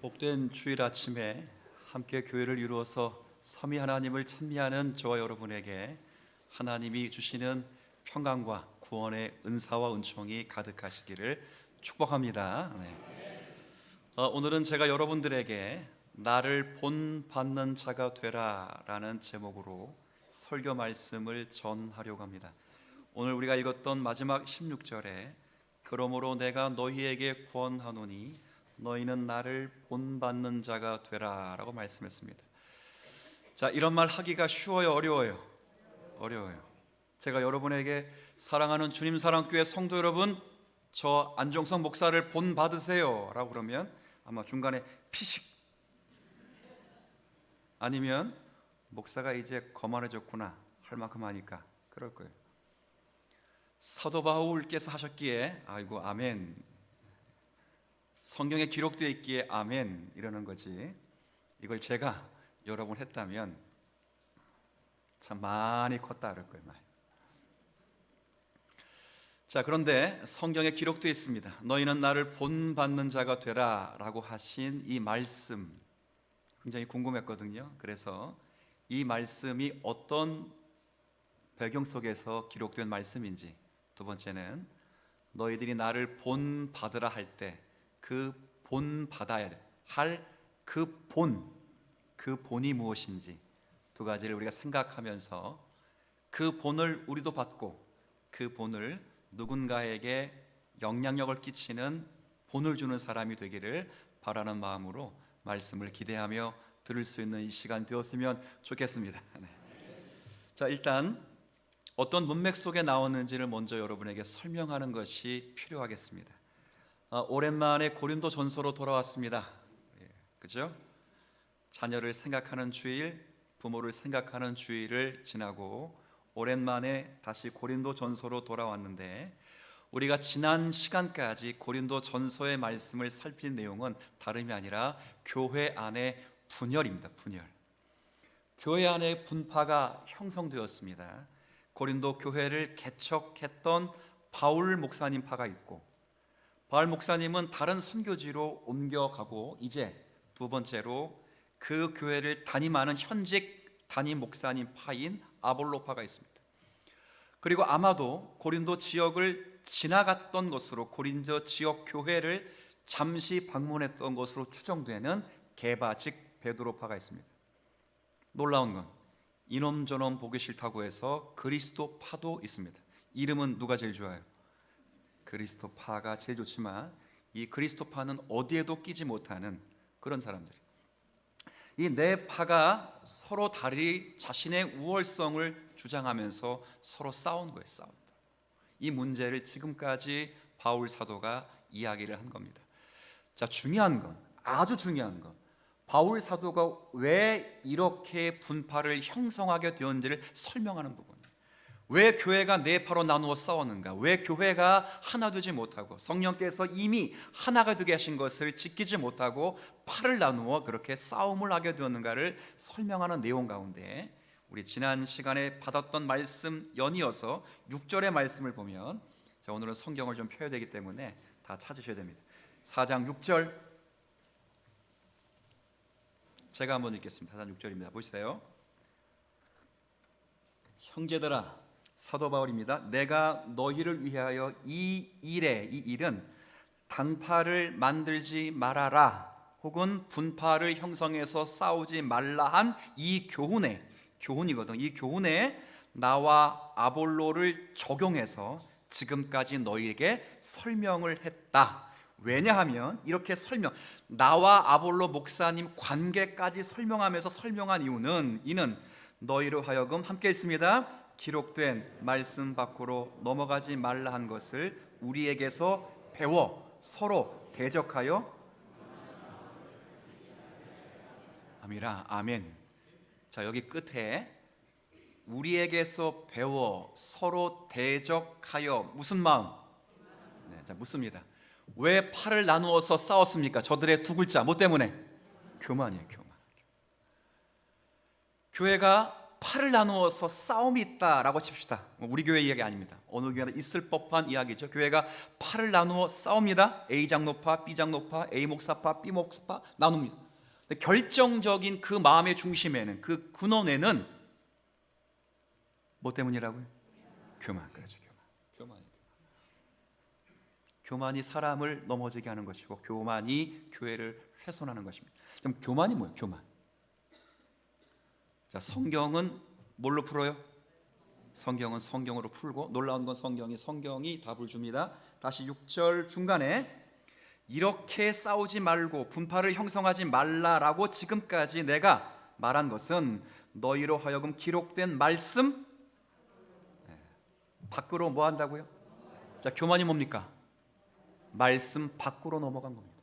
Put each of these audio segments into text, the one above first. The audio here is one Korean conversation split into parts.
복된 주일 아침에 함께 교회를 이루어서 삼위 하나님을 찬미하는 저와 여러분에게 하나님이 주시는 평강과 구원의 은사와 은총이 가득하시기를 축복합니다. 오늘은 제가 여러분들에게 나를 본받는 자가 되라 라는 제목으로 설교 말씀을 전하려고 합니다. 오늘 우리가 읽었던 마지막 16절에 그러므로 내가 너희에게 구원하노니 너희는 나를 본받는 자가 되라 라고 말씀했습니다. 자, 이런 말 하기가 쉬워요, 어려워요? 어려워요. 제가 여러분에게 사랑하는 주님 사랑교회 성도 여러분, 저 안종석 목사를 본받으세요 라고 그러면 아마 중간에 피식, 아니면 목사가 이제 거만해졌구나 할 만큼 하니까 그럴 거예요. 사도 바울께서 하셨기에 아이고 아멘, 성경에 기록되어 있기에 아멘 이러는 거지, 이걸 제가 여러 번 했다면 참 많이 컸다 그럴 거예요. 자, 그런데 성경에 기록되어 있습니다. 너희는 나를 본받는 자가 되라 라고 하신 이 말씀 굉장히 궁금했거든요. 그래서 이 말씀이 어떤 배경 속에서 기록된 말씀인지, 두 번째는 너희들이 나를 본받으라 할 때 그 본받아야 할 그 본이 무엇인지 두 가지를 우리가 생각하면서 그 본을 우리도 받고 그 본을 누군가에게 영향력을 끼치는 본을 주는 사람이 되기를 바라는 마음으로 말씀을 기대하며 들을 수 있는 이 시간 되었으면 좋겠습니다. 자, 일단 어떤 문맥 속에 나오는지를 먼저 여러분에게 설명하는 것이 필요하겠습니다. 오랜만에 고린도 전서로 돌아왔습니다. 그죠? 자녀를 생각하는 주일, 부모를 생각하는 주일을 지나고 오랜만에 다시 고린도 전서로 돌아왔는데, 우리가 지난 시간까지 고린도 전서의 말씀을 살핀 내용은 다름이 아니라 교회 안의 분열입니다. 분열. 교회 안에 분파가 형성되었습니다. 고린도 교회를 개척했던 바울 목사님 파가 있고, 바울 목사님은 다른 선교지로 옮겨가고, 이제 두 번째로 그 교회를 담임하는 현직 담임 목사님 파인 아볼로파가 있습니다. 그리고 아마도 고린도 지역을 지나갔던 것으로, 고린도 지역 교회를 잠시 방문했던 것으로 추정되는 게바 즉 베드로파가 있습니다. 놀라운 건 이놈 저놈 보기 싫다고 해서 그리스도파도 있습니다. 이름은 누가 제일 좋아요? 그리스도파가 제일 좋지만 이 그리스도파는 어디에도 끼지 못하는 그런 사람들, 이 네 파가 서로 다리 자신의 우월성을 주장하면서 서로 싸운 거예요. 싸운다. 이 문제를 지금까지 바울 사도가 이야기를 한 겁니다. 자, 중요한 건, 아주 중요한 건 바울 사도가 왜 이렇게 분파를 형성하게 되었는지를 설명하는 부분이에요. 왜 교회가 네 파로 나누어 싸웠는가? 왜 교회가 하나 되지 못하고 성령께서 이미 하나가 되게 하신 것을 지키지 못하고 파를 나누어 그렇게 싸움을 하게 되었는가를 설명하는 내용 가운데, 우리 지난 시간에 받았던 말씀 연이어서 6절의 말씀을 보면, 자, 오늘은 성경을 좀 펴야 되기 때문에 다 찾으셔야 됩니다. 4장 6절 제가 한번 읽겠습니다. 4장 6절입니다. 보세요. 형제들아, 사도 바울입니다. 내가 너희를 위하여 이 일은 당파를 만들지 말아라 혹은 분파를 형성해서 싸우지 말라 한 이 교훈이거든. 이 교훈에 나와 아볼로를 적용해서 지금까지 너희에게 설명을 했다. 왜냐하면 이렇게 나와 아볼로 목사님 관계까지 설명하면서 설명한 이유는, 이는 너희로 하여금 함께 있습니다. 기록된 말씀 밖으로 넘어가지 말라 한 것을 우리에게서 배워 서로 대적하여 아미라 아멘. 자, 여기 끝에 우리에게서 배워 서로 대적하여 무슨 마음? 네, 자, 묻습니다. 왜 팔을 나누어서 싸웠습니까? 저들의 두 글자 뭐 때문에? 교만이에요. 교만. 교회가 팔을 나누어서 싸움이 있다라고 칩시다. 우리 교회 이야기 아닙니다. 어느 교회나 있을 법한 이야기죠. 교회가 팔을 나누어 싸웁니다. A 장로파, B 장로파, A 목사파, B 목사파 나눕니다. 근데 결정적인 그 마음의 중심에는, 그 근원에는 뭐 때문이라고요? 교만. 그렇죠. 교만이 사람을 넘어지게 하는 것이고, 교만이 교회를 훼손하는 것입니다. 그럼 교만이 뭐예요? 교만. 자, 성경은 뭘로 풀어요? 성경은 성경으로 풀고, 놀라운 건 성경이 답을 줍니다. 다시 6절 중간에 이렇게 싸우지 말고 분파를 형성하지 말라라고 지금까지 내가 말한 것은 너희로 하여금 기록된 말씀 밖으로 뭐 한다고요? 자, 교만이 뭡니까? 말씀 밖으로 넘어간 겁니다.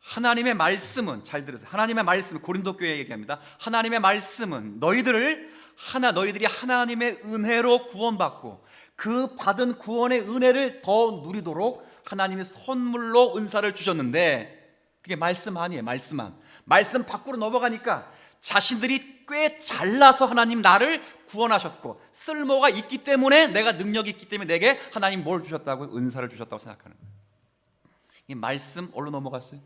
하나님의 말씀은, 잘 들으세요. 하나님의 말씀은, 고린도 교회 얘기합니다. 하나님의 말씀은 너희들이 하나님의 은혜로 구원받고 그 받은 구원의 은혜를 더 누리도록 하나님이 선물로 은사를 주셨는데, 그게 말씀 아니에요. 말씀 밖으로 넘어가니까 자신들이 꽤 잘나서 하나님 나를 구원하셨고 쓸모가 있기 때문에, 내가 능력이 있기 때문에 내게 하나님 뭘 주셨다고요? 은사를 주셨다고 생각하는 거예요. 이 말씀 어디로 넘어갔어요?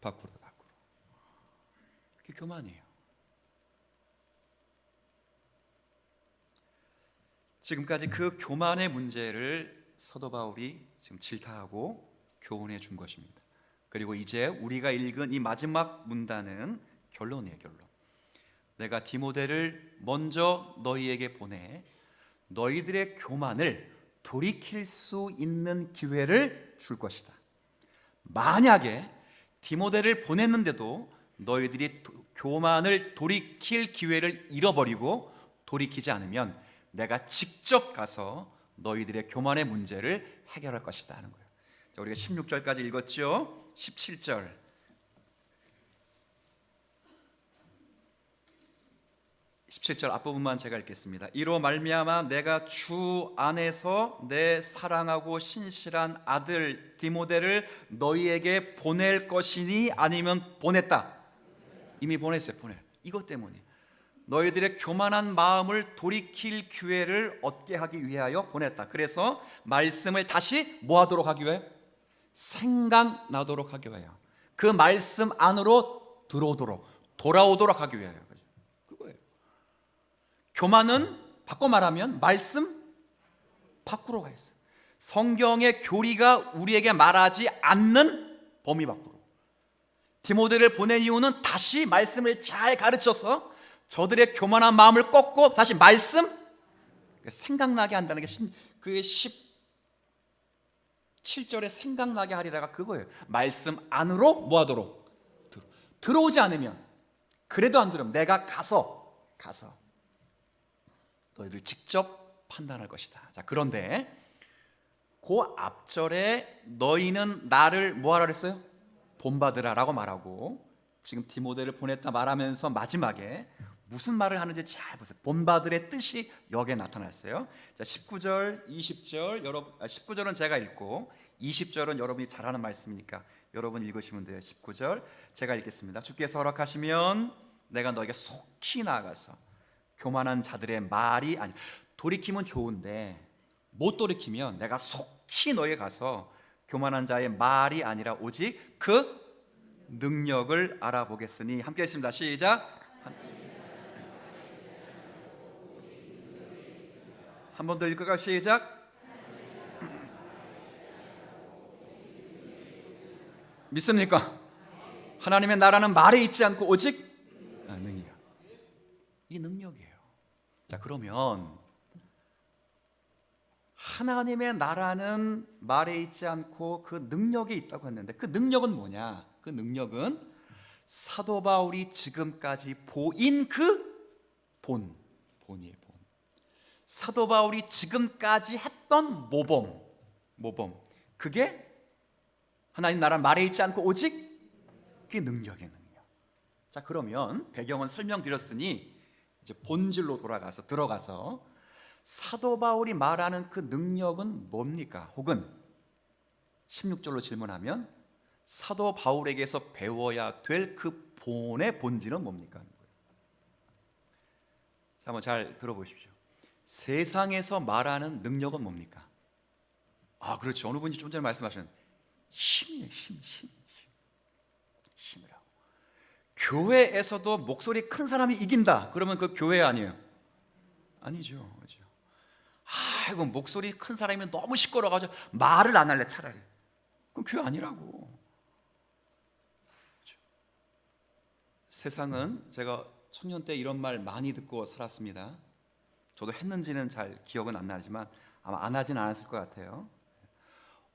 밖으로. 그게 교만이에요. 지금까지 그 교만의 문제를 사도 바울이 지금 질타하고 교훈해 준 것입니다. 그리고 이제 우리가 읽은 이 마지막 문단은 결론이에요. 결론. 내가 디모데를 먼저 너희에게 보내 너희들의 교만을 돌이킬 수 있는 기회를 줄 것이다. 만약에 디모데를 보냈는데도 너희들이 교만을 돌이킬 기회를 잃어버리고 돌이키지 않으면 내가 직접 가서 너희들의 교만의 문제를 해결할 것이다 하는 거예요. 자, 우리가 16절까지 읽었죠. 17절 앞부분만 제가 읽겠습니다. 이로 말미암아 내가 주 안에서 내 사랑하고 신실한 아들 디모데를 너희에게 보낼 것이니 아니면 보냈다. 이미 보냈어요. 이것 때문에 너희들의 교만한 마음을 돌이킬 기회를 얻게 하기 위하여 보냈다. 그래서 말씀을 다시 뭐 하도록 하기 위해? 생각나도록 하기 위하여, 그 말씀 안으로 돌아오도록 하기 위하여. 그거예요. 교만은 바꿔 말하면 말씀 밖으로 가 있어요. 성경의 교리가 우리에게 말하지 않는 범위 밖으로. 디모데를 보낸 이유는 다시 말씀을 잘 가르쳐서 저들의 교만한 마음을 꺾고 다시 말씀 생각나게 한다는 게 그게 17절에 생각나게 하리라가 그거예요. 말씀 안으로 뭐 하도록? 들어오지 않으면, 그래도 안 들으면 내가 가서 너희들 직접 판단할 것이다. 자, 그런데 그 앞절에 너희는 나를 뭐 하라 그랬어요? 본받으라라고 말하고, 지금 디모데를 보냈다 말하면서 마지막에 무슨 말을 하는지 잘 보세요. 본받으의 뜻이 여기에 나타났어요. 자, 19절, 20절 19절은 제가 읽고 20절은 여러분이 잘하는 말씀이니까 여러분 읽으시면 돼요. 19절 제가 읽겠습니다. 주께서 허락하시면 내가 너에게 속히 나아가서 교만한 자들의 말이 아니, 돌이키면 좋은데 못 돌이키면 내가 속히 너에게 가서 교만한 자의 말이 아니라 오직 그 능력을 알아보겠으니. 함께 했습니다. 시작. 한 번 더 읽을까요? 시작. 믿습니까? 하나님의 나라는 말에 있지 않고 오직 능력. 이 능력이에요. 자, 그러면 하나님의 나라는 말에 있지 않고 그 능력이 있다고 했는데, 그 능력은 뭐냐? 그 능력은 사도 바울이 지금까지 보인 그 본이에요. 사도 바울이 지금까지 했던 모범. 그게 하나님 나라 말에 있지 않고 오직 그게 능력의 능력. 자, 그러면 배경은 설명드렸으니 이제 본질로 들어가서 사도 바울이 말하는 그 능력은 뭡니까? 혹은 16절로 질문하면 사도 바울에게서 배워야 될 그 본의 본질은 뭡니까? 한번 잘 들어보십시오. 세상에서 말하는 능력은 뭡니까? 아, 그렇죠. 어느 분이 좀 전에 말씀하셨는데 힘이에요. 힘이라고. 교회에서도 목소리 큰 사람이 이긴다 그러면 그 교회 아니에요? 아니죠. 그렇죠? 아이고, 목소리 큰 사람이 너무 시끄러워가지고 말을 안 할래 차라리. 그럼 교회 아니라고. 그렇죠? 세상은, 제가 청년 때 이런 말 많이 듣고 살았습니다. 저도 했는지는 잘 기억은 안 나지만 아마 안 하진 않았을 것 같아요.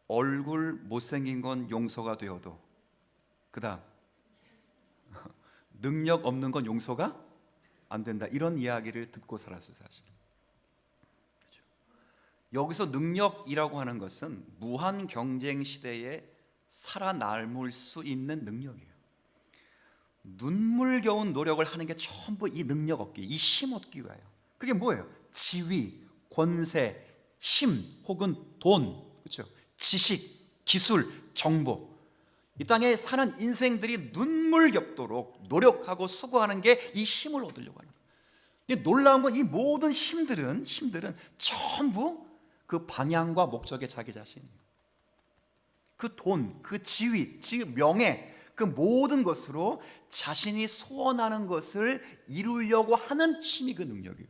얼굴 못생긴 건 용서가 되어도 그 다음 능력 없는 건 용서가 안 된다, 이런 이야기를 듣고 살았어요 사실. 그렇죠? 여기서 능력이라고 하는 것은 무한 경쟁 시대에 살아남을 수 있는 능력이에요. 눈물겨운 노력을 하는 게 전부 이 능력 얻기, 이 힘 얻기 위하여. 그게 뭐예요? 지위, 권세, 힘 혹은 돈, 그렇죠? 지식, 기술, 정보. 이 땅에 사는 인생들이 눈물겹도록 노력하고 수고하는 게 이 힘을 얻으려고 하는 거예요. 놀라운 건 이 모든 힘들은 전부 그 방향과 목적의 자기 자신이에요. 그 돈, 그 지위, 명예, 그 모든 것으로 자신이 소원하는 것을 이루려고 하는 힘이 그 능력이에요.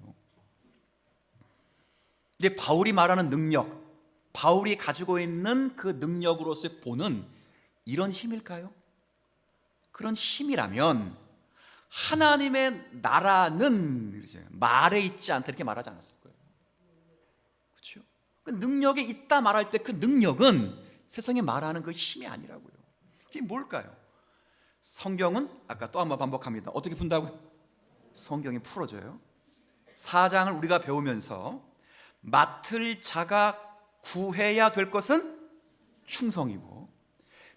근데 바울이 말하는 능력, 바울이 가지고 있는 그 능력으로서의 본은 이런 힘일까요? 그런 힘이라면 하나님의 나라는 말에 있지 않다 이렇게 말하지 않았을 거예요. 그렇죠? 그 능력이 있다 말할 때 그 능력은 세상에 말하는 그 힘이 아니라고요. 이게 뭘까요? 성경은 아까 또 한번 반복합니다. 어떻게 푼다고요? 성경이 풀어줘요. 4장을 우리가 배우면서 맡을 자가 구해야 될 것은 충성이고,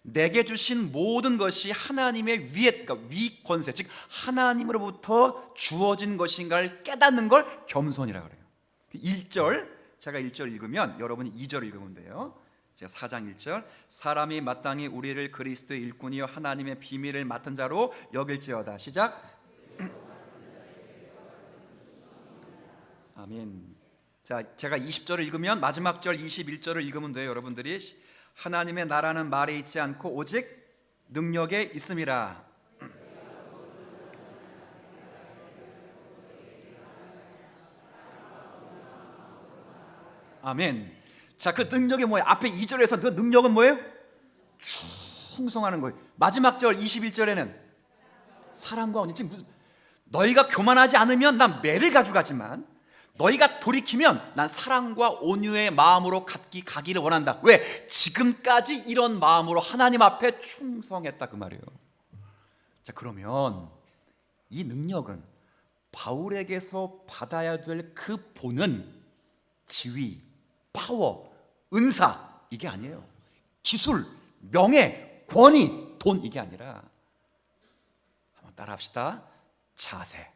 내게 주신 모든 것이 하나님의 위에, 그러니까 위 권세, 즉 하나님으로부터 주어진 것인가를 깨닫는 걸 겸손이라고 그래요. 1절, 제가 1절 읽으면 여러분이 2절 읽으면 돼요. 제가 4장 1절, 사람이 마땅히 우리를 그리스도의 일꾼이요 하나님의 비밀을 맡은 자로 여길지어다. 시작. 아멘. 자, 제가 20절을 읽으면 마지막 절 21절을 읽으면 돼요. 여러분들이 하나님의 나라는 말에 있지 않고 오직 능력에 있음이라. 아멘. 자, 그 능력이 뭐예요? 앞에 2절에서 그 능력은 뭐예요? 충성하는 거예요. 마지막 절 21절에는 사랑과 온유. 지금 무슨, 너희가 교만하지 않으면 난 매를 가져가지만 너희가 돌이키면 난 사랑과 온유의 마음으로 가기를 원한다. 왜? 지금까지 이런 마음으로 하나님 앞에 충성했다 그 말이에요. 자, 그러면 이 능력은 바울에게서 받아야 될 그 본은 지위, 파워, 은사 이게 아니에요. 기술, 명예, 권위, 돈 이게 아니라, 한번 따라합시다. 자세.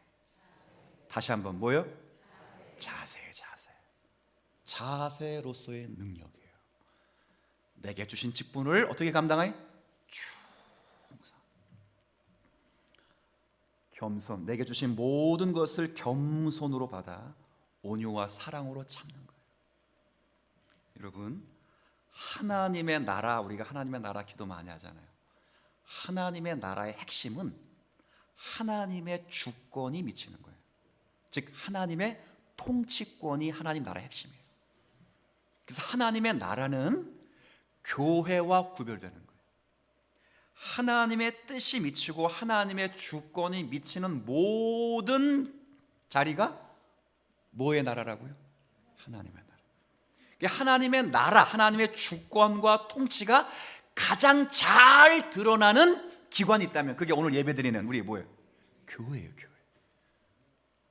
다시 한번 뭐요? 자세. 자세로서의 능력이에요. 내게 주신 직분을 어떻게 감당해? 충성. 겸손. 내게 주신 모든 것을 겸손으로 받아 온유와 사랑으로 참는 거예요. 여러분, 하나님의 나라, 우리가 하나님의 나라 기도 많이 하잖아요. 하나님의 나라의 핵심은 하나님의 주권이 미치는 거예요. 즉 하나님의 통치권이 하나님 나라의 핵심이에요. 그래서 하나님의 나라는 교회와 구별되는 거예요. 하나님의 뜻이 미치고 하나님의 주권이 미치는 모든 자리가 뭐의 나라라고요? 하나님의 나라. 하나님의 나라, 하나님의 주권과 통치가 가장 잘 드러나는 기관이 있다면 그게 오늘 예배드리는 우리 뭐예요? 교회예요, 교회.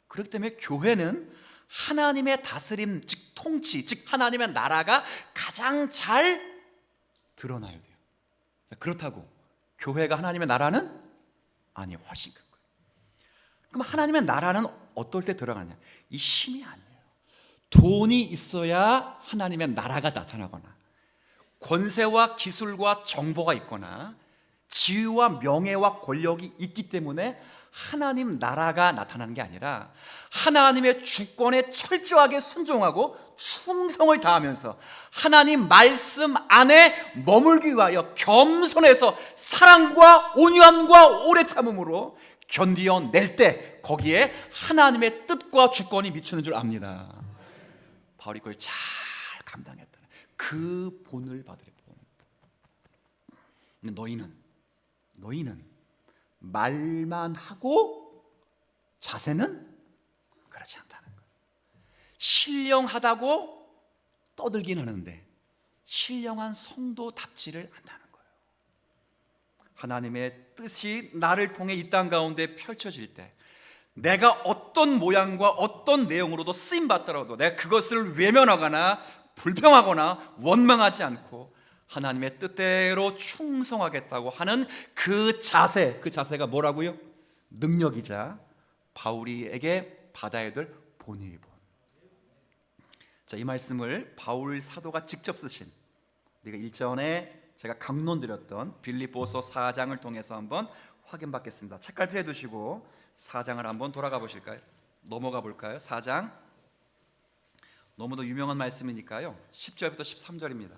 그렇기 때문에 교회는 하나님의 다스림, 즉 통치, 즉 하나님의 나라가 가장 잘 드러나야 돼요. 그렇다고 교회가 하나님의 나라는? 아니, 훨씬 큰 거예요. 그럼 하나님의 나라는 어떨 때 들어가냐? 이 힘이 아니에요. 돈이 있어야 하나님의 나라가 나타나거나 권세와 기술과 정보가 있거나 지위와 명예와 권력이 있기 때문에 하나님 나라가 나타나는 게 아니라 하나님의 주권에 철저하게 순종하고 충성을 다하면서 하나님 말씀 안에 머물기 위하여 겸손해서 사랑과 온유함과 오래 참음으로 견디어낼 때 거기에 하나님의 뜻과 주권이 미치는 줄 압니다. 바울이 그걸 잘 감당했다는 그 본을 받으려. 본. 근데 너희는 말만 하고 자세는 그렇지 않다는 거예요. 신령하다고 떠들긴 하는데 신령한 성도답지를 않다는 거예요. 하나님의 뜻이 나를 통해 이 땅 가운데 펼쳐질 때 내가 어떤 모양과 어떤 내용으로도 쓰임받더라도 내가 그것을 외면하거나 불평하거나 원망하지 않고 하나님의 뜻대로 충성하겠다고 하는 그 자세가 뭐라고요? 능력이자 바울이에게 받아야 될 본이에요. 본. 자, 이 말씀을 바울 사도가 직접 쓰신, 우리가 일전에 제가 강론드렸던 빌립보서 4장을 통해서 한번 확인받겠습니다. 책갈피에 두시고 4장을 한번 돌아가 보실까요? 넘어가 볼까요? 4장. 너무도 유명한 말씀이니까요. 10절부터 13절입니다.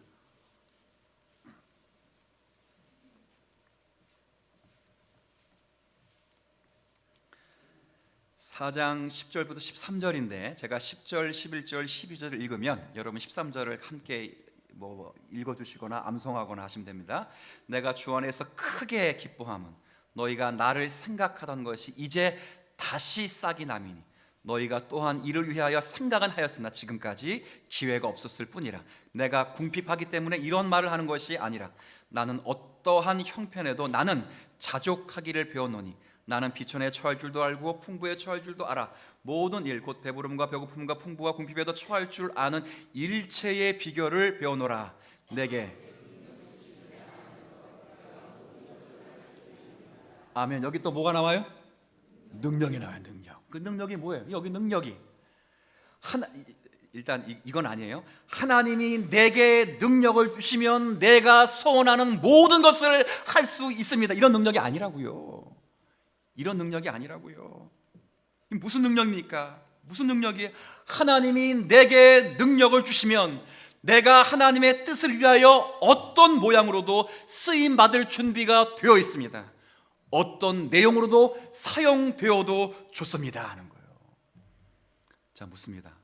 4장 10절부터 13절인데 제가 10절, 11절, 12절을 읽으면 여러분 13절을 함께 읽어주시거나 암송하거나 하시면 됩니다. 내가 주 안에서 크게 기뻐함은 너희가 나를 생각하던 것이 이제 다시 싹이 남이니 너희가 또한 이를 위하여 생각은 하였으나 지금까지 기회가 없었을 뿐이라. 내가 궁핍하기 때문에 이런 말을 하는 것이 아니라 나는 어떠한 형편에도 나는 자족하기를 배웠노니 나는 비천에 처할 줄도 알고 풍부에 처할 줄도 알아. 모든 일 곧 배부름과 배고픔과 풍부와 궁핍에도 처할 줄 아는 일체의 비결을 배워노라. 내게 아멘. 여기 또 뭐가 나와요? 능력이 나와요. 능력. 그 능력이 뭐예요? 여기 능력이 일단 이건 아니에요. 하나님이 내게 능력을 주시면 내가 소원하는 모든 것을 할 수 있습니다. 이런 능력이 아니라고요. 이런 능력이 아니라고요. 무슨 능력입니까? 무슨 능력이에요? 하나님이 내게 능력을 주시면 내가 하나님의 뜻을 위하여 어떤 모양으로도 쓰임받을 준비가 되어 있습니다. 어떤 내용으로도 사용되어도 좋습니다 하는 거예요. 자, 묻습니다.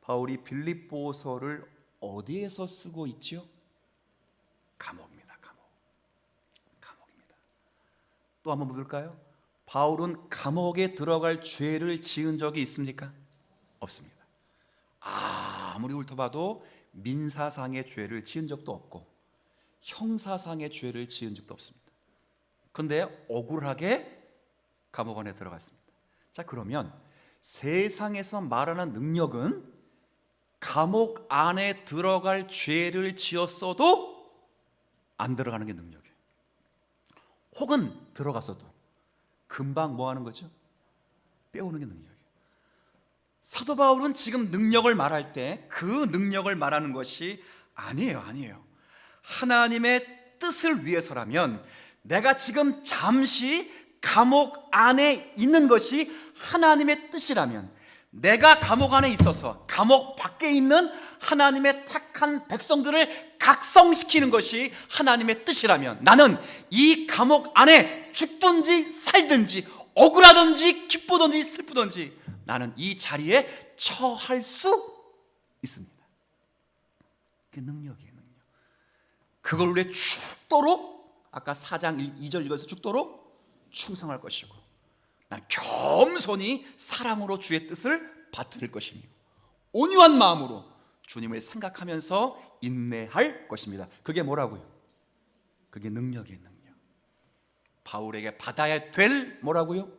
바울이 빌립보서를 어디에서 쓰고 있지요? 감옥입니다. 감옥입니다. 또 한번 묻을까요? 바울은 감옥에 들어갈 죄를 지은 적이 있습니까? 없습니다. 아무리 훑어봐도 민사상의 죄를 지은 적도 없고 형사상의 죄를 지은 적도 없습니다. 그런데 억울하게 감옥 안에 들어갔습니다. 자, 그러면 세상에서 말하는 능력은 감옥 안에 들어갈 죄를 지었어도 안 들어가는 게 능력이에요. 혹은 들어갔어도 금방 뭐 하는 거죠? 빼오는 게 능력이에요. 사도 바울은 지금 능력을 말할 때 그 능력을 말하는 것이 아니에요. 하나님의 뜻을 위해서라면 내가 지금 잠시 감옥 안에 있는 것이 하나님의 뜻이라면, 내가 감옥 안에 있어서 감옥 밖에 있는 하나님의 착한 백성들을 각성시키는 것이 하나님의 뜻이라면 나는 이 감옥 안에 죽든지 살든지 억울하든지 기쁘든지 슬프든지 나는 이 자리에 처할 수 있습니다. 그게 능력이에요. 능력. 그걸 위해 죽도록, 아까 4장 2절 읽어서 죽도록 충성할 것이고, 난 겸손히 사랑으로 주의 뜻을 받들 것이며 온유한 마음으로 주님을 생각하면서 인내할 것입니다. 그게 뭐라고요? 그게 능력이에요. 능력. 바울에게 받아야 될 뭐라고요?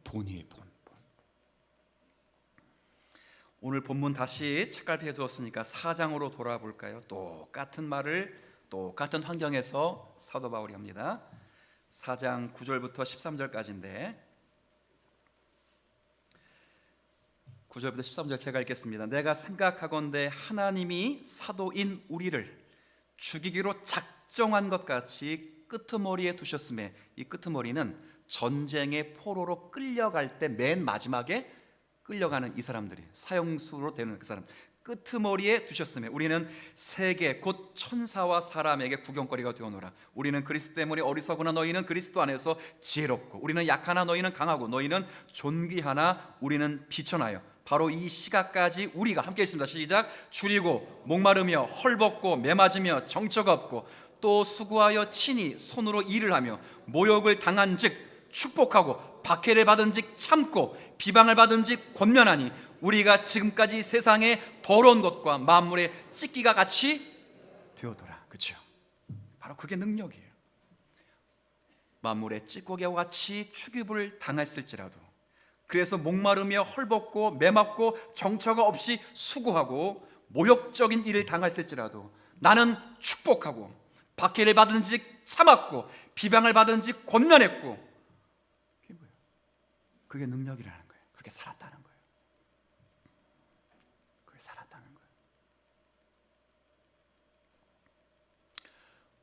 본이에요. 본. 오늘 본문 다시 책갈피에 두었으니까 4장으로 돌아볼까요? 똑같은 말을 똑같은 환경에서 사도 바울이 합니다. 4장 9절부터 13절까지인데 9절부터 13절 제가 읽겠습니다. 내가 생각하건대 하나님이 사도인 우리를 죽이기로 작정한 것 같이 끄트머리에 두셨음에, 이 끄트머리는 전쟁의 포로로 끌려갈 때 맨 마지막에 끌려가는 이 사람들이, 사형수로 되는 그 사람, 끄트머리에 두셨음에 우리는 세계 곧 천사와 사람에게 구경거리가 되어노라. 우리는 그리스도 때문에 어리석으나 너희는 그리스도 안에서 지혜롭고, 우리는 약하나 너희는 강하고, 너희는 존귀하나 우리는 비천하여. 바로 이 시각까지 우리가 함께 있습니다. 시작. 줄이고 목마르며 헐벗고 매맞으며 정처가 없고, 또 수고하여 친히 손으로 일을 하며 모욕을 당한 즉 축복하고, 박해를 받은 즉 참고, 비방을 받은 즉 권면하니, 우리가 지금까지 세상의 더러운 것과 만물의 찢기가 같이 되어더라. 그렇죠? 바로 그게 능력이에요. 만물의 찢고기와 같이 축입을 당했을지라도, 그래서 목마르며 헐벗고 매맞고 정처가 없이 수고하고 모욕적인 일을 당했을지라도 나는 축복하고, 박해를 받은 즉 참았고, 비방을 받은 즉 권면했고. 그게 뭐예요? 그게 능력이라는 거예요. 그렇게 살았다는 거예요. 그렇게 살았다는 거예요.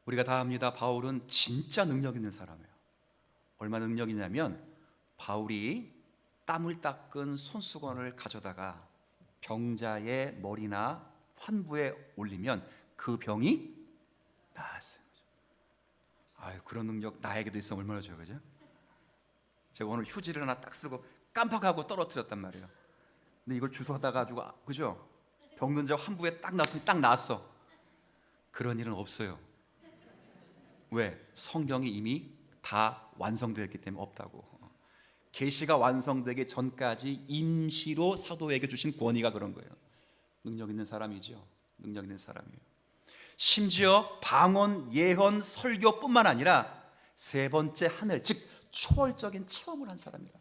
우리가 다 압니다. 바울은 진짜 능력 있는 사람이에요. 얼마나 능력 있냐면, 바울이 땀을 닦은 손수건을 가져다가 병자의 머리나 환부에 올리면 그 병이 나았어요. 아유, 그런 능력 나에게도 있으면 얼마나 좋아요, 그죠? 제가 오늘 휴지를 하나 딱 쓰고 깜빡하고 떨어뜨렸단 말이에요. 근데 이걸 주워다 가지고, 그죠? 병든 자 환부에 딱 놨더니 딱 나았어. 그런 일은 없어요. 왜? 성경이 이미 다 완성되어 있기 때문에 없다고. 계시가 완성되기 전까지 임시로 사도에게 주신 권위가 그런 거예요. 능력 있는 사람이죠. 능력 있는 사람이에요. 심지어 방언, 예언, 설교뿐만 아니라 세 번째 하늘, 즉 초월적인 체험을 한 사람이라.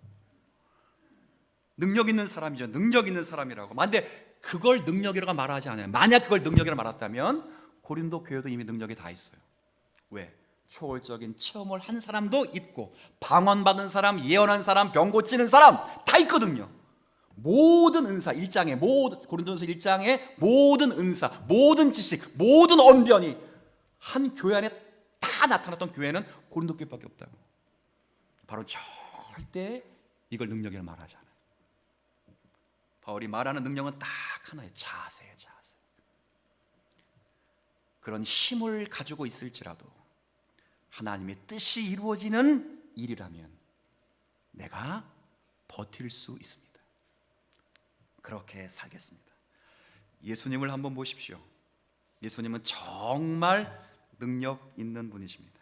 능력 있는 사람이죠. 능력 있는 사람이라고. 만데 그걸 능력이라고 말하지 않아요. 만약 그걸 능력이라고 말했다면 고린도 교회도 이미 능력이 다 있어요. 왜? 초월적인 체험을 한 사람도 있고, 방언 받은 사람, 예언한 사람, 병 고치는 사람 다 있거든요. 모든 은사 1장에, 고린도전서 1장에 모든 은사, 모든 지식, 모든 언변이 한 교회 안에 다 나타났던 교회는 고린도 교회밖에 없다고. 바로 절대 이걸 능력이라고 말하지 않아요. 바울이 말하는 능력은 딱 하나예요. 자세예요, 자세. 그런 힘을 가지고 있을지라도 하나님의 뜻이 이루어지는 일이라면 내가 버틸 수 있습니다. 그렇게 살겠습니다. 예수님을 한번 보십시오. 예수님은 정말 능력 있는 분이십니다.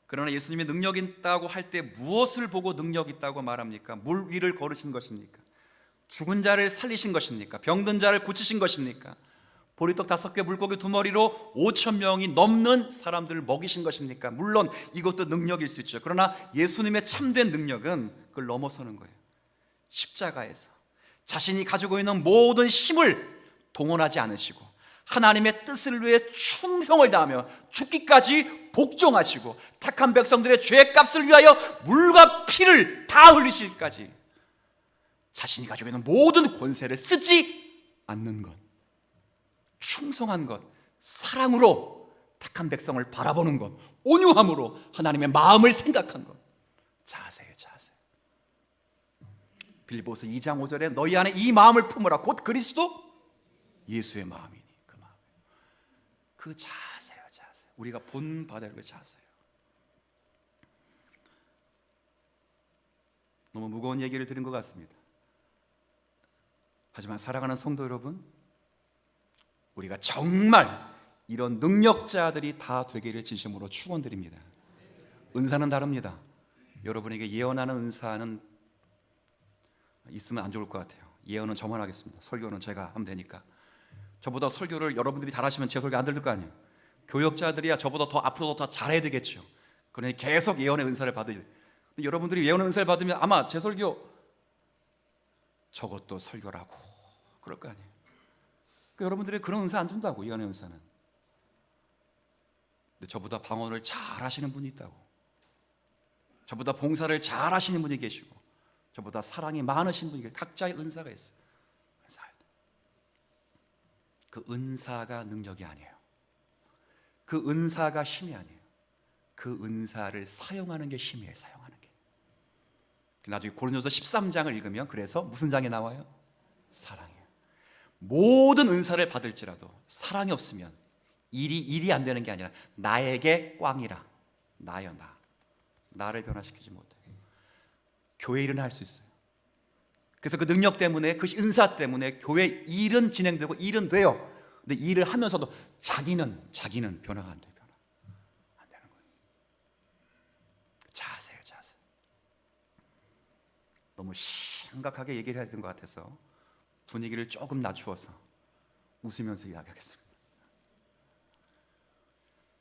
그러나 예수님이 능력 있다고 할 때 무엇을 보고 능력 있다고 말합니까? 물 위를 걸으신 것입니까? 죽은 자를 살리신 것입니까? 병든 자를 고치신 것입니까? 보리떡 5개 물고기 2마리로 5,000명이 넘는 사람들을 먹이신 것입니까? 물론 이것도 능력일 수 있죠. 그러나 예수님의 참된 능력은 그걸 넘어서는 거예요. 십자가에서 자신이 가지고 있는 모든 힘을 동원하지 않으시고 하나님의 뜻을 위해 충성을 다하며 죽기까지 복종하시고 택한 백성들의 죄값을 위하여 물과 피를 다 흘리실까지 자신이 가지고 있는 모든 권세를 쓰지 않는 것, 충성한 것, 사랑으로 택한 백성을 바라보는 것, 온유함으로 하나님의 마음을 생각한 것. 자세히 자세. 빌립보서 2장 5절에 너희 안에 이 마음을 품으라. 곧 그리스도 예수의 마음이니. 그 마음. 그 자세요, 자세. 우리가 본받아야 할 자세요. 너무 무거운 얘기를 드린 것 같습니다. 하지만 사랑하는 성도 여러분, 우리가 정말 이런 능력자들이 다 되기를 진심으로 축원드립니다. 은사는 다릅니다. 여러분에게 예언하는 은사는 있으면 안 좋을 것 같아요. 예언은 저만 하겠습니다. 설교는 제가 하면 되니까. 저보다 설교를 여러분들이 잘하시면 제 설교 안 들을 거 아니에요. 교역자들이야 저보다 더 앞으로 더 잘해야 되겠죠. 그러니 계속 예언의 은사를 받으려. 근데 여러분들이 예언의 은사를 받으면 아마 제 설교 저것도 설교라고 그럴 거 아니에요. 그러니까 여러분들이 그런 은사 안 준다고. 예언의 은사는. 근데 저보다 방언을 잘 하시는 분이 있다고. 저보다 봉사를 잘 하시는 분이 계시고 저보다 사랑이 많으신 분이 계시고 각자의 은사가 있어요. 그 은사가 능력이 아니에요. 그 은사가 힘이 아니에요. 그 은사를 사용하는 게 힘이에요. 사용하는 게. 나중에 고린도서 13장을 읽으면 그래서 무슨 장이 나와요? 사랑이에요. 모든 은사를 받을지라도 사랑이 없으면 일이 안 되는 게 아니라 나에게 꽝이라. 나요, 나를 변화시키지 못해. 교회 일은 할 수 있어요. 그래서 그 능력 때문에, 그 은사 때문에 교회 일은 진행되고 일은 돼요. 근데 일을 하면서도 자기는 변화가 안 돼요. 안 되는 거예요. 자세. 너무 심각하게 얘기를 해야 되는 것 같아서 분위기를 조금 낮추어서 웃으면서 이야기하겠습니다.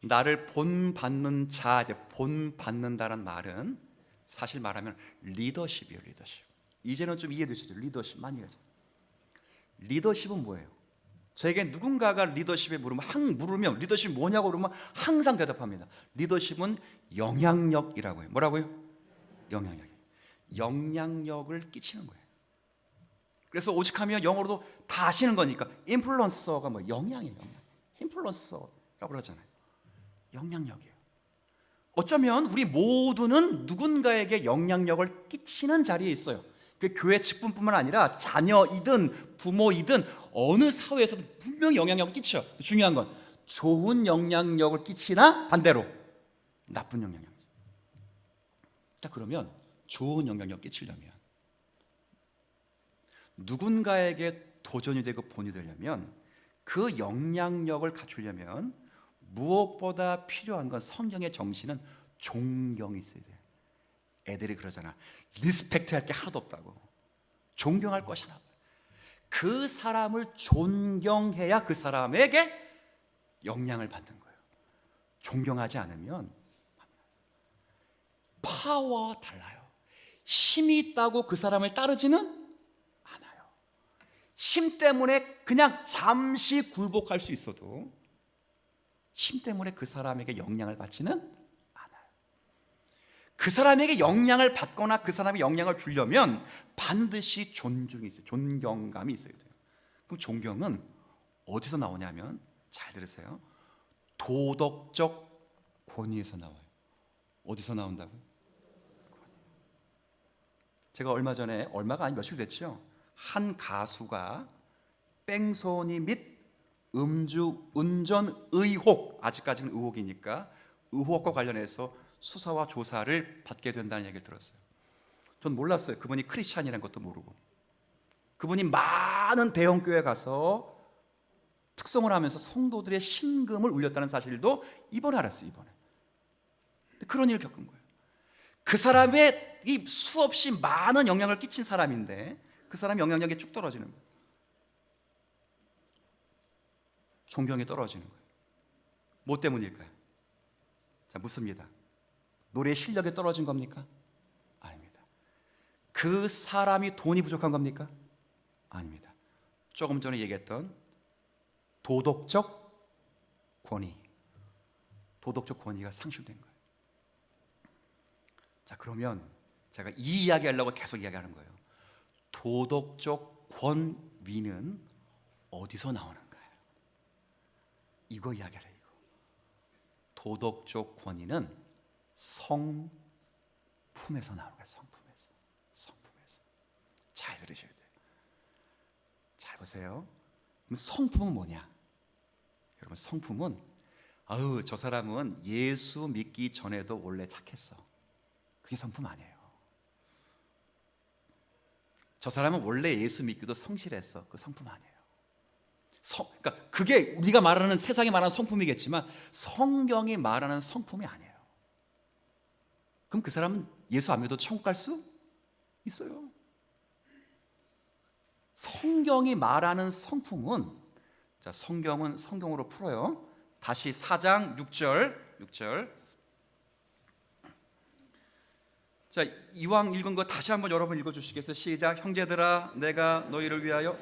나를 본받는 자, 본받는다는 말은 사실 말하면 리더십이에요. 리더십. 이제는 좀 이해되시죠? 리더십 많이 하죠. 리더십은 뭐예요? 저에게 누군가가 리더십에 물으면 리더십이 뭐냐고 물으면 항상 대답합니다. 리더십은 영향력이라고 해요. 뭐라고요? 영향력을 끼치는 거예요. 그래서 오직하면 영어로도 다 아시는 거니까 인플루언서가 뭐 영향이에요. 인플루언서라고 그러잖아요. 영향력이에요. 어쩌면 우리 모두는 누군가에게 영향력을 끼치는 자리에 있어요. 그 교회 직분뿐만 아니라 자녀이든 부모이든 어느 사회에서도 분명히 영향력을 끼쳐. 중요한 건 좋은 영향력을 끼치나 반대로 나쁜 영향력. 자, 그러면 좋은 영향력 끼치려면 누군가에게 도전이 되고 본이 되려면 그 영향력을 갖추려면 무엇보다 필요한 건 성경의 정신은 존경이 있어야 돼요. 애들이 그러잖아. 리스펙트 할 게 하나도 없다고. 존경할 것이 하나 없다. 그 사람을 존경해야 그 사람에게 영향을 받는 거예요. 존경하지 않으면 파워가 달라요. 힘이 있다고 그 사람을 따르지는 않아요. 힘 때문에 그냥 잠시 굴복할 수 있어도 힘 때문에 그 사람에게 영향을 받지는 않아요. 그 사람에게 영향을 받거나 그 사람에게 영향을 주려면 반드시 존중이 있어요. 존경감이 있어야 돼요. 그럼 존경은 어디서 나오냐면 잘 들으세요. 도덕적 권위에서 나와요. 어디서 나온다고요? 제가 얼마가 아니 며칠 됐죠. 한 가수가 뺑소니 및 음주 운전 의혹, 아직까지는 의혹이니까 의혹과 관련해서 수사와 조사를 받게 된다는 얘기를 들었어요. 전 몰랐어요. 그분이 크리스찬이라는 것도 모르고. 그분이 많은 대형교회 가서 특성을 하면서 성도들의 심금을 울렸다는 사실도 이번에 알았어요. 이번에. 그런 일을 겪은 거예요. 그 사람의 이 수없이 많은 영향을 끼친 사람인데 그 사람의 영향력이 쭉 떨어지는 거예요. 존경이 떨어지는 거예요. 뭐 때문일까요? 자, 묻습니다. 노래 실력이 떨어진 겁니까? 아닙니다. 그 사람이 돈이 부족한 겁니까? 아닙니다. 조금 전에 얘기했던 도덕적 권위가 상실된 거예요. 자, 그러면 제가 이 이야기하려고 계속 이야기하는 거예요. 도덕적 권위는 어디서 나오는가요? 이거 이야기하래요. 이거. 도덕적 권위는 성품에서 나오는 거예요. 성품에서. 잘 들으셔야 돼요. 잘 보세요. 그럼 성품은 뭐냐? 여러분, 성품은 저 사람은 예수 믿기 전에도 원래 착했어. 그게 성품 아니에요. 저 사람은 원래 예수 믿기도 성실했어. 그 성품 아니에요. 그러니까 그게 우리가 말하는 세상이 말하는 성품이겠지만 성경이 말하는 성품이 아니에요. 그럼 그 사람은 예수 안 믿어도 천국 갈 수 있어요. 성경이 말하는 성품은, 자, 성경은 성경으로 풀어요. 다시 4장 6절. 자, 이왕 읽은 거 다시 한번 여러분 읽어주시겠어요? 시작. 형제들아, 내가 너희를 위하여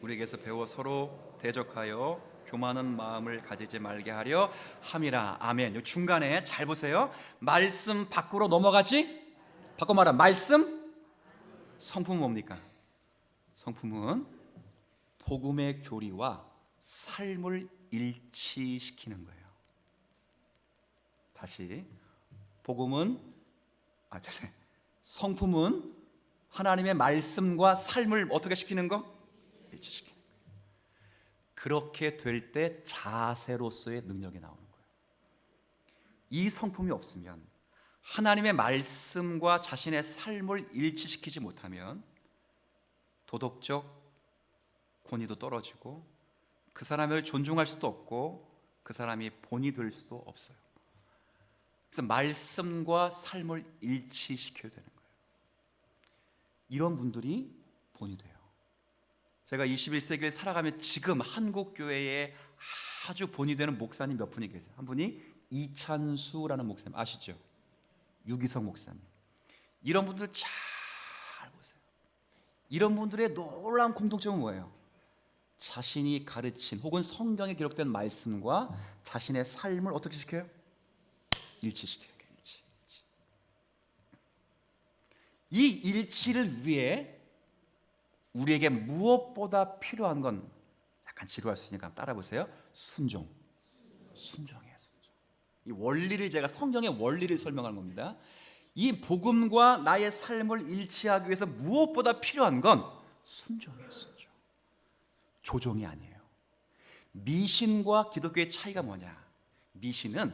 우리에게서 배워 서로 대적하여 교만한 마음을 가지지 말게 하려 함이라. 아멘. 중간에 잘 보세요. 말씀 밖으로 넘어가지? 바꿔 말하면 말씀 성품은 뭡니까? 성품은 복음의 교리와 삶을 일치시키는 거예요. 다시, 성품은 하나님의 말씀과 삶을 어떻게 시키는 거? 일치시키는 거예요. 그렇게 될 때 자세로서의 능력이 나오는 거예요. 이 성품이 없으면, 하나님의 말씀과 자신의 삶을 일치시키지 못하면 도덕적 권위도 떨어지고 그 사람을 존중할 수도 없고 그 사람이 본이 될 수도 없어요. 그래서 말씀과 삶을 일치시켜야 되는 거예요. 이런 분들이 본이 돼요. 제가 21세기를 살아가면 지금 한국 교회에 아주 본이 되는 목사님 몇 분이 계세요. 한 분이 이찬수라는 목사님 아시죠? 유기성 목사님. 이런 분들 잘 보세요. 이런 분들의 놀라운 공통점은 뭐예요? 자신이 가르친 혹은 성경에 기록된 말씀과 자신의 삶을 어떻게 시켜요? 일치시켜요. 일치. 이 일치를 위해 우리에게 무엇보다 필요한 건, 약간 지루할 수 있으니까 따라 보세요. 순종이에요. 순종. 이 원리를, 제가 성경의 원리를 설명하는 겁니다. 이 복음과 나의 삶을 일치하기 위해서 무엇보다 필요한 건 순종이에요. 순종. 조종이 아니에요. 미신과 기독교의 차이가 뭐냐? 미신은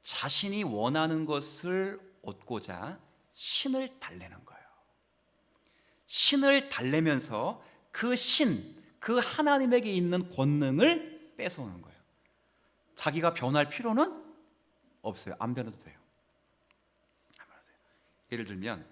자신이 원하는 것을 얻고자 신을 달래는 거예요. 신을 달래면서 그 하나님에게 있는 권능을 뺏어오는 거예요. 자기가 변할 필요는 없어요. 안 변해도 돼요. 예를 들면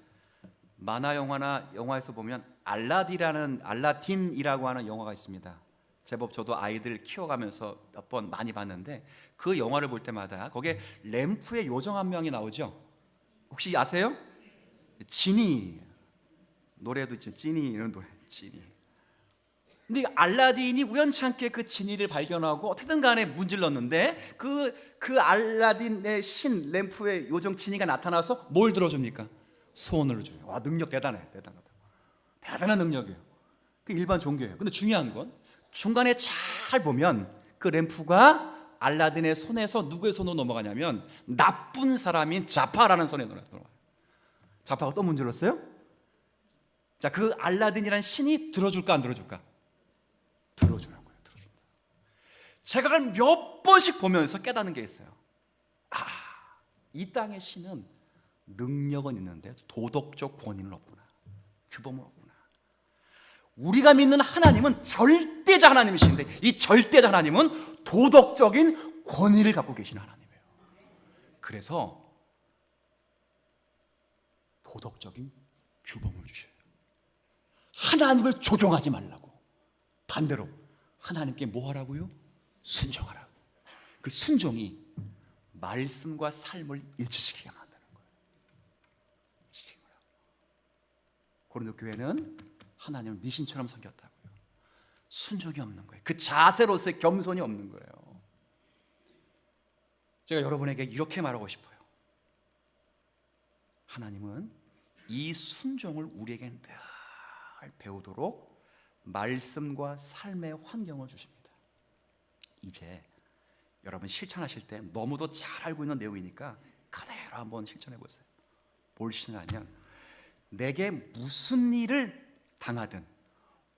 만화 영화나 영화에서 보면 알라딘이라고 하는 영화가 있습니다. 제법 저도 아이들 키워가면서 몇 번 많이 봤는데, 그 영화를 볼 때마다 거기에 램프의 요정 한 명이 나오죠. 혹시 아세요? 지니. 노래도 있죠. 지니, 이런 노래. 지니. 근데 알라딘이 우연찮게 그 지니를 발견하고 어떻게든 간에 문질렀는데 그 알라딘의 신 램프의 요정 지니가 나타나서 뭘 들어줍니까? 소원을 줘요. 와, 능력 대단하다. 대단한 능력이에요. 그 일반 종교예요. 근데 중요한 건 중간에 잘 보면 그 램프가 알라딘의 손에서 누구의 손으로 넘어가냐면 나쁜 사람인 자파라는 손에 넘어가요. 자파가 또 문질렀어요? 자, 그 알라딘이라는 신이 들어줄까 안 들어줄까? 들어주라고요. 들어준다. 제가 그걸 몇 번씩 보면서 깨닫는 게 있어요. 이 땅의 신은 능력은 있는데 도덕적 권위는 없구나. 규범은 없구나. 우리가 믿는 하나님은 절대자 하나님이신데, 이 절대자 하나님은 도덕적인 권위를 갖고 계시는 하나님이에요. 그래서 도덕적인 규범을 주셔요. 하나님을 조종하지 말라고. 반대로 하나님께 뭐 하라고요? 순종하라고. 그 순종이 말씀과 삶을 일치시키게 만드는 거예요. 고린도 교회는 하나님을 미신처럼 섬겼다고요. 순종이 없는 거예요. 그 자세로서의 겸손이 없는 거예요. 제가 여러분에게 이렇게 말하고 싶어요. 하나님은 이 순종을 우리에게 늘 배우도록 말씀과 삶의 환경을 주십니다. 이제 여러분 실천하실 때, 너무도 잘 알고 있는 내용이니까 그대로 한번 실천해 보세요. 뭘 실천하냐면, 내게 무슨 일을 당하든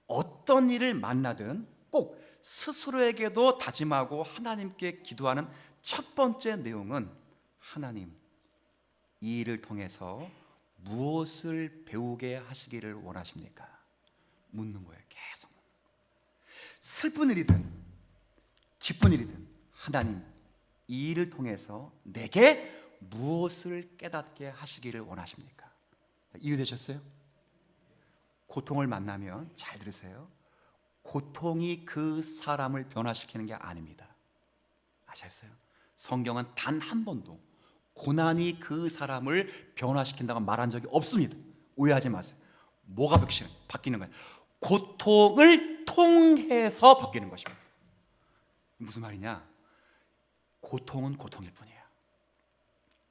어떤 일을 만나든 꼭 스스로에게도 다짐하고 하나님께 기도하는 첫 번째 내용은, 하나님, 이 일을 통해서 무엇을 배우게 하시기를 원하십니까? 묻는 거예요. 계속. 슬픈 일이든 기쁜 일이든, 하나님, 이 일을 통해서 내게 무엇을 깨닫게 하시기를 원하십니까? 이해되셨어요? 고통을 만나면 잘 들으세요. 고통이 그 사람을 변화시키는 게 아닙니다. 아셨어요? 성경은 단 한 번도 고난이 그 사람을 변화시킨다고 말한 적이 없습니다. 오해하지 마세요. 뭐가 바뀌는 거예요? 고통을 통해서 바뀌는 것입니다. 무슨 말이냐? 고통은 고통일 뿐이야.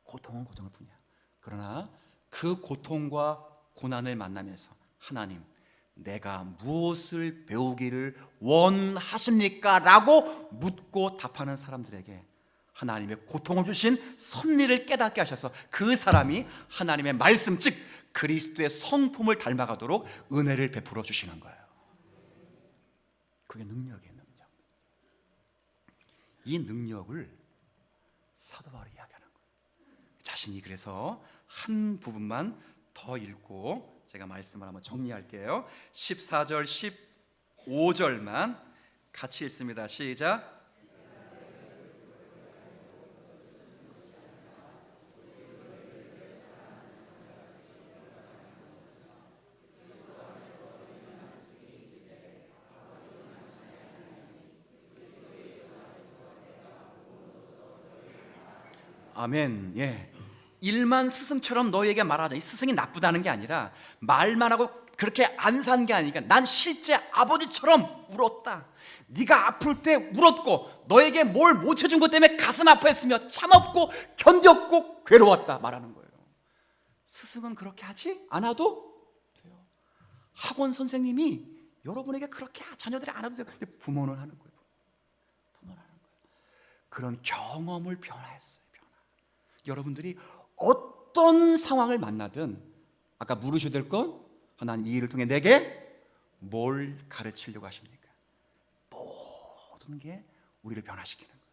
고통은 고통일 뿐이야. 그러나 그 고통과 고난을 만나면서, 하나님, 내가 무엇을 배우기를 원하십니까? 라고 묻고 답하는 사람들에게 하나님의 고통을 주신 섭리를 깨닫게 하셔서 그 사람이 하나님의 말씀, 즉 그리스도의 성품을 닮아가도록 은혜를 베풀어 주시는 거예요. 그게 능력이에요. 능력. 이 능력을 사도 바울이 이야기하는 거예요. 자신이 그래서 한 부분만 더 읽고 제가 말씀을 한번 정리할게요. 14절 15절만 같이 읽습니다. 시작. 아멘. 예. 일만 스승처럼 너에게 말하자. 이 스승이 나쁘다는 게 아니라 말만 하고 그렇게 안 산 게 아니니까 난 실제 아버지처럼 울었다. 네가 아플 때 울었고 너에게 뭘 못 해준 것 때문에 가슴 아파했으며 참았고 견뎠고 괴로웠다 말하는 거예요. 스승은 그렇게 하지 않아도 돼요. 학원 선생님이 여러분에게 그렇게 자녀들이 안 해도 돼요. 근데 부모는 하는 거예요. 부모는 하는 거예요. 그런 경험을 변화했어요. 여러분들이 어떤 상황을 만나든 아까 물으셔야 될 건 하나님 이 일을 통해 내게 뭘 가르치려고 하십니까? 모든 게 우리를 변화시키는 거예요.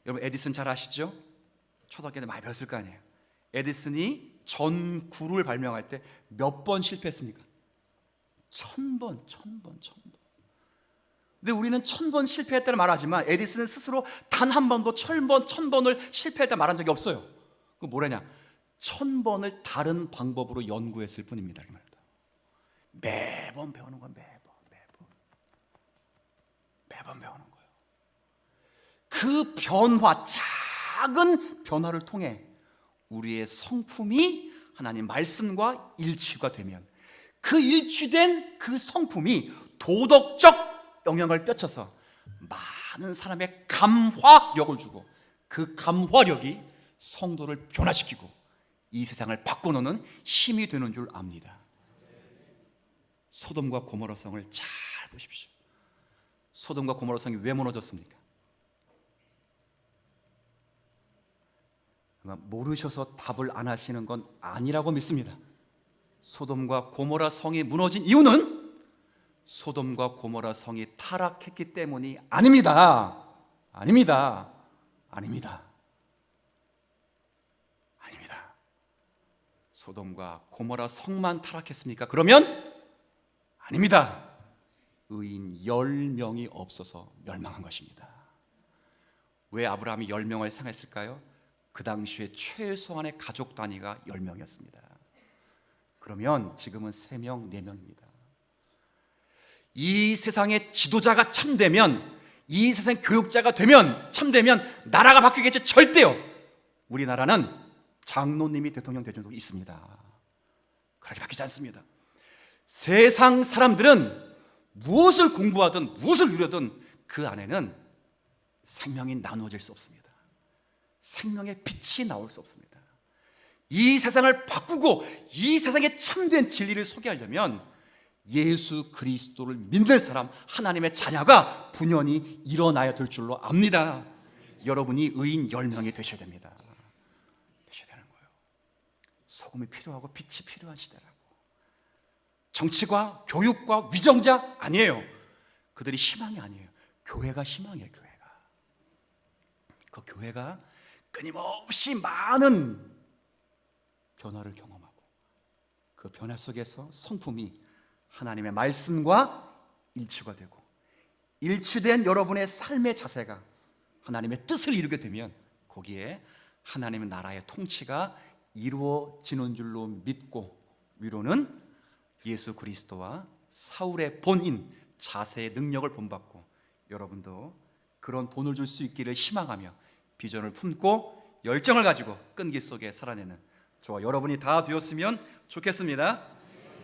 여러분 에디슨 잘 아시죠? 초등학교 때 많이 배웠을 거 아니에요. 에디슨이 전구를 발명할 때 몇 번 실패했습니까? 1000번. 근데 우리는 1000번 실패했다는 말하지만 에디슨은 스스로 단 한 번도 1000번을 실패했다 말한 적이 없어요. 그 뭐라냐? 1000번을 다른 방법으로 연구했을 뿐입니다. 매번 배우는 건 매번 배우는 거예요. 그 변화, 작은 변화를 통해 우리의 성품이 하나님 말씀과 일치가 되면 그 일치된 그 성품이 도덕적 영향을 뼈쳐서 많은 사람의 감화력을 주고 그 감화력이 성도를 변화시키고 이 세상을 바꿔놓는 힘이 되는 줄 압니다. 소돔과 고모라 성을 잘 보십시오. 소돔과 고모라 성이 왜 무너졌습니까? 모르셔서 답을 안 하시는 건 아니라고 믿습니다. 소돔과 고모라 성이 무너진 이유는 소돔과 고모라 성이 타락했기 때문이 아닙니다. 아닙니다. 소돔과 고모라 성만 타락했습니까? 그러면 아닙니다. 의인 10명이 없어서 멸망한 것입니다. 왜 아브라함이 10명을 생각했을까요? 그 당시에 최소한의 가족 단위가 10명이었습니다. 그러면 지금은 3명, 4명입니다. 이 세상의 지도자가 참되면, 이 세상 교육자가 되면, 참되면 나라가 바뀌겠지. 절대요. 우리나라는 장로님이 대통령 되준 적이 있습니다. 그렇게 바뀌지 않습니다. 세상 사람들은 무엇을 공부하든 무엇을 누려든 그 안에는 생명이 나누어질 수 없습니다. 생명의 빛이 나올 수 없습니다. 이 세상을 바꾸고 이 세상에 참된 진리를 소개하려면 예수 그리스도를 믿는 사람, 하나님의 자녀가 분연히 일어나야 될 줄로 압니다. 여러분이 의인 10명이 되셔야 됩니다. 되셔야 되는 거예요. 소금이 필요하고 빛이 필요한 시대라고. 정치과 교육과 위정자 아니에요. 그들이 희망이 아니에요. 교회가 희망이에요. 그 교회가 끊임없이 많은 변화를 경험하고 그 변화 속에서 성품이 하나님의 말씀과 일치가 되고 일치된 여러분의 삶의 자세가 하나님의 뜻을 이루게 되면 거기에 하나님의 나라의 통치가 이루어지는 줄로 믿고 위로는 예수 그리스도와 사울의 본인 자세의 능력을 본받고 여러분도 그런 본을 줄 수 있기를 희망하며 비전을 품고 열정을 가지고 끈기 속에 살아내는 저와 여러분이 다 되었으면 좋겠습니다.